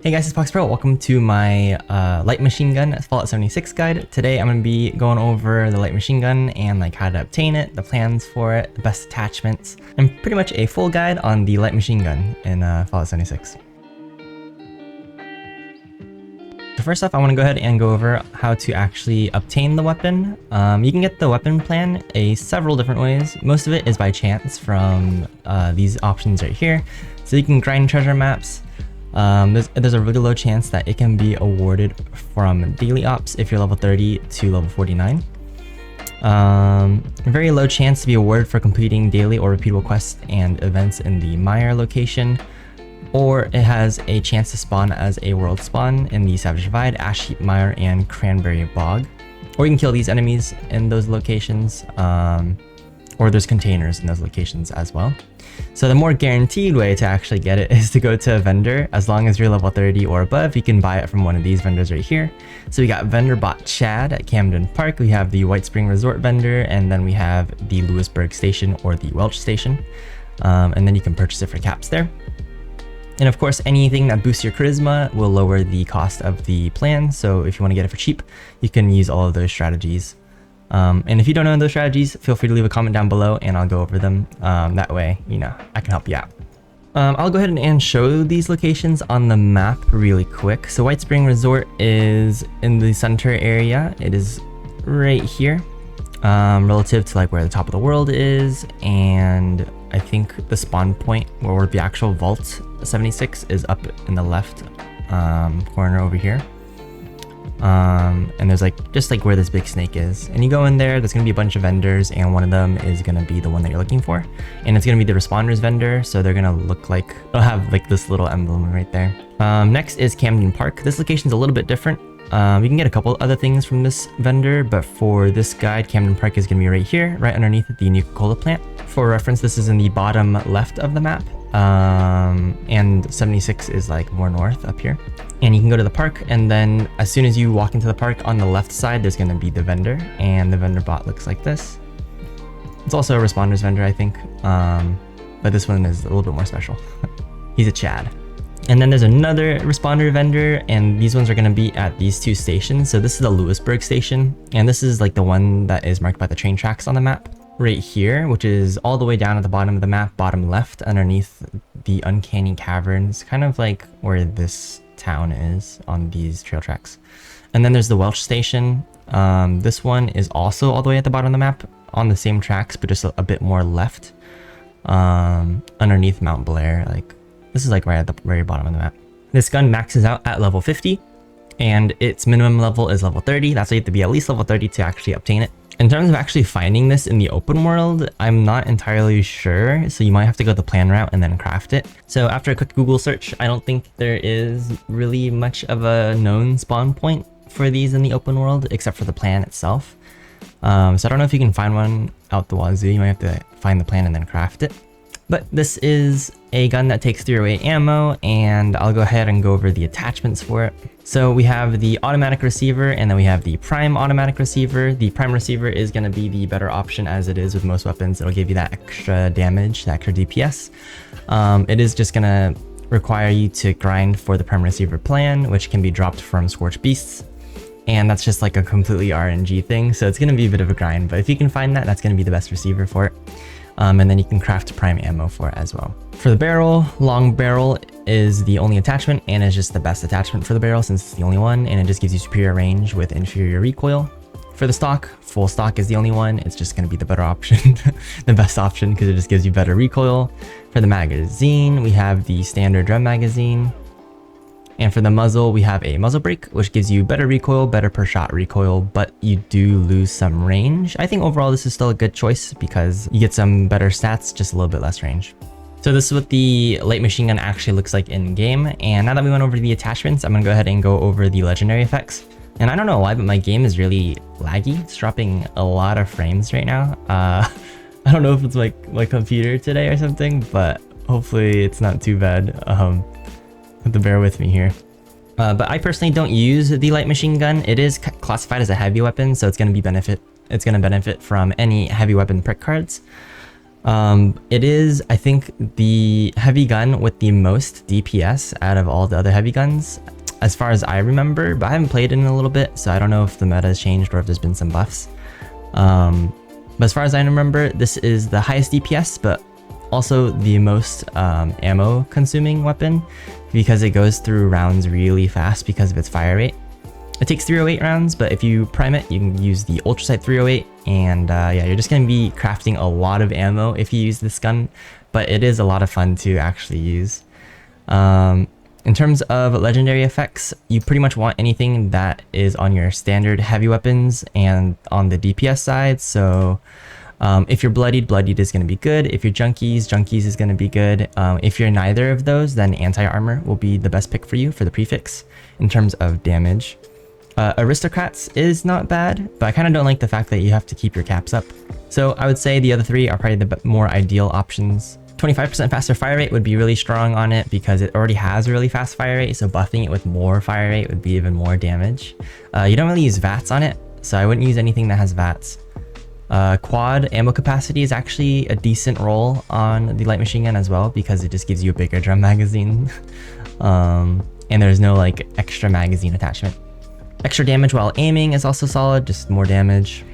Hey guys, it's PoxiiPro. Welcome to my light machine gun Fallout 76 guide. Today I'm going to be going over the light machine gun and like how to obtain it, the plans for it, the best attachments, and pretty much a full guide on the light machine gun in Fallout 76. So first off, I want to go ahead and go over how to actually obtain the weapon. You can get the weapon plan several different ways. Most of it is by chance from these options right here. So you can grind treasure maps. There's a really low chance that it can be awarded from daily ops if you're level 30 to level 49. Very low chance to be awarded for completing daily or repeatable quests and events in the Mire location, or it has a chance to spawn as a world spawn in the Savage Divide, Ash Heap Mire, and Cranberry Bog. Or you can kill these enemies in those locations, or there's containers in those locations as well. So the more guaranteed way to actually get it is to go to a vendor. As long as you're level 30 or above, you can buy it from one of these vendors right here. So we got vendor bot Chad at Camden Park, we have the White Spring Resort vendor, and then we have the Lewisburg station or the Welch station. And then you can purchase it for caps there. And of course, anything that boosts your charisma will lower the cost of the plan. So if you want to get it for cheap, you can use all of those strategies. And if you don't know those strategies, feel free to leave a comment down below and I'll go over them. That way, I can help you out. I'll go ahead and show these locations on the map really quick. So White Spring Resort is in the center area. It is right here, relative to like where the top of the world is. And I think the spawn point or the actual vault 76 is up in the left corner over here. And there's just like where this big snake is, and you go in there's gonna be a bunch of vendors, and one of them is gonna be the one that you're looking for, and it's gonna be the responders vendor. So they're gonna look like, they'll have like this little emblem right there. Next is Camden Park. This location's a little bit different. You can get a couple other things from this vendor, but for this guide, Camden Park is gonna be right here, right underneath the Nuka-Cola plant. For reference, this is in the bottom left of the map, and 76 is like more north up here. And you can go to the park, and then as soon as you walk into the park, on the left side there's going to be the vendor, and the vendor bot looks like this. It's also a responders vendor, I think, but this one is a little bit more special. He's a Chad. And then there's another responder vendor, and these ones are going to be at these two stations. So this is the Lewisburg station, and this is like the one that is marked by the train tracks on the map right here, which is all the way down at the bottom of the map, bottom left, underneath the Uncanny Caverns, kind of like where this town is on these trail tracks. And then there's the Welch station. This one is also all the way at the bottom of the map on the same tracks, but just a bit more left, underneath Mount Blair. Like this is like right at the very bottom of the map. This gun maxes out at level 50, and its minimum level is level 30. That's why you have to be at least level 30 to actually obtain it. In terms of actually finding this in the open world, I'm not entirely sure, so you might have to go the plan route and then craft it. So after a quick Google search, I don't think there is really much of a known spawn point for these in the open world, except for the plan itself. So I don't know if you can find one out the wazoo. You might have to find the plan and then craft it. But this is a gun that takes 308 ammo, and I'll go ahead and go over the attachments for it. So we have the automatic receiver, and then we have the prime automatic receiver. The prime receiver is going to be the better option, as it is with most weapons. It'll give you that extra damage, that extra DPS. It is just going to require you to grind for the prime receiver plan, which can be dropped from Scorched Beasts. And that's just like a completely RNG thing, so it's going to be a bit of a grind. But if you can find that, that's going to be the best receiver for it. And then you can craft prime ammo for it as well. For the barrel, long barrel is the only attachment, and is just the best attachment for the barrel since it's the only one, and it just gives you superior range with inferior recoil. For the stock, full stock is the only one. It's just going to be the better option, the best option, because it just gives you better recoil. For the magazine, we have the standard drum magazine. And for the muzzle, we have a muzzle brake, which gives you better recoil, better per shot recoil, but you do lose some range. I think overall this is still a good choice because you get some better stats, just a little bit less range. So this is what the light machine gun actually looks like in game. And now that we went over the attachments, I'm gonna go ahead and go over the legendary effects. And I don't know why, but my game is really laggy. It's dropping a lot of frames right now. I don't know if it's like my computer today or something, but hopefully it's not too bad. Have to bear with me here. But I personally don't use the light machine gun. It is classified as a heavy weapon, so it's going to benefit from any heavy weapon perk cards. It is, I think, the heavy gun with the most DPS out of all the other heavy guns, as far as I remember, but I haven't played it in a little bit, so I don't know if the meta has changed or if there's been some buffs. But as far as I remember, this is the highest DPS, but also the most ammo consuming weapon, because it goes through rounds really fast because of its fire rate. It takes 308 rounds, but if you prime it, you can use the Ultra Sight 308, and yeah, you're just going to be crafting a lot of ammo if you use this gun, but it is a lot of fun to actually use. In terms of legendary effects, you pretty much want anything that is on your standard heavy weapons and on the DPS side. So if you're bloodied, bloodied is going to be good. If you're junkies, junkies is going to be good. If you're neither of those, then anti-armor will be the best pick for you for the prefix in terms of damage. Aristocrats is not bad, but I kind of don't like the fact that you have to keep your caps up. So I would say the other three are probably the more ideal options. 25% faster fire rate would be really strong on it because it already has a really fast fire rate, so buffing it with more fire rate would be even more damage. You don't really use VATS on it, so I wouldn't use anything that has VATS. Quad ammo capacity is actually a decent roll on the light machine gun as well because it just gives you a bigger drum magazine. And there's no like extra magazine attachment. Extra damage while aiming is also solid, just more damage.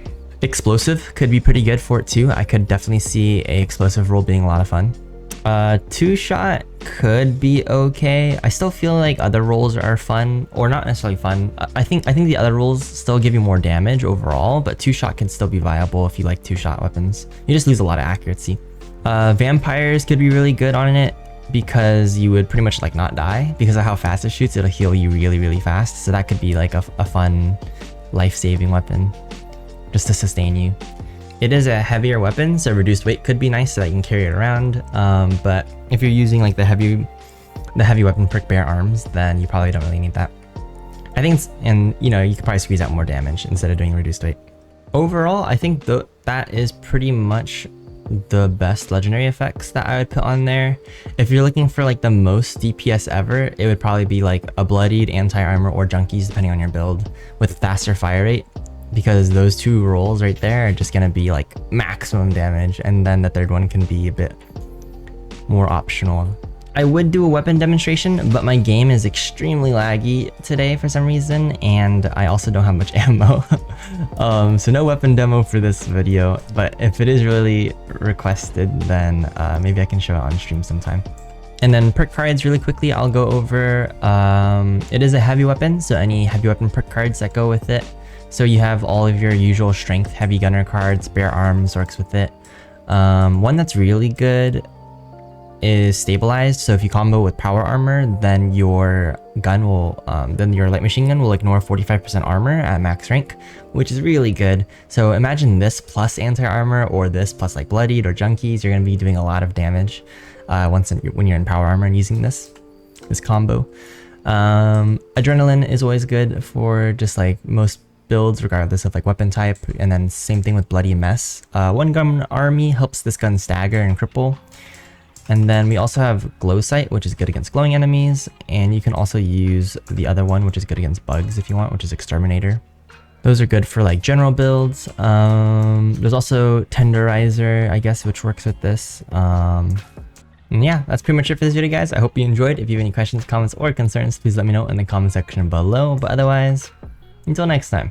Explosive could be pretty good for it too. I could definitely see a explosive roll being a lot of fun. Two-shot could be okay. I still feel like other rolls are fun, or not necessarily fun. I think the other rolls still give you more damage overall, but two-shot can still be viable if you like two-shot weapons. You just lose a lot of accuracy. Vampires could be really good on it because you would pretty much like not die because of how fast it shoots. It'll heal you really, really fast. So that could be like a fun life-saving weapon just to sustain you. It is a heavier weapon, so reduced weight could be nice so that you can carry it around. But if you're using like the heavy weapon perk bare arms, then you probably don't really need that. I think and you know, you could probably squeeze out more damage instead of doing reduced weight. Overall, I think that is pretty much the best legendary effects that I would put on there. If you're looking for like the most DPS ever, it would probably be like a bloodied, anti-armor, or junkies depending on your build with faster fire rate, because those two rolls right there are just gonna be like maximum damage, and then the third one can be a bit more optional. I would do a weapon demonstration, but my game is extremely laggy today for some reason, and I also don't have much ammo. So no weapon demo for this video, but if it is really requested, then maybe I can show it on stream sometime. And then perk cards really quickly, I'll go over. It is a heavy weapon, so any heavy weapon perk cards that go with it. So you have all of your usual strength heavy gunner cards, bare arms works with it. One that's really good is stabilized, so if you combo with power armor, then your gun will then your light machine gun will ignore 45% armor at max rank, which is really good. So imagine this plus anti-armor, or this plus like bloodied or junkies. You're going to be doing a lot of damage when you're in power armor and using this combo. Adrenaline is always good for just like most builds regardless of like weapon type, and then same thing with bloody mess. One gun army helps this gun stagger and cripple. And then we also have glow sight, which is good against glowing enemies, and you can also use the other one, which is good against bugs if you want, which is exterminator. Those are good for like general builds. There's also tenderizer, I guess, which works with this. And yeah, that's pretty much it for this video, guys. I hope you enjoyed. If you have any questions, comments, or concerns, please let me know in the comment section below. But otherwise, until next time.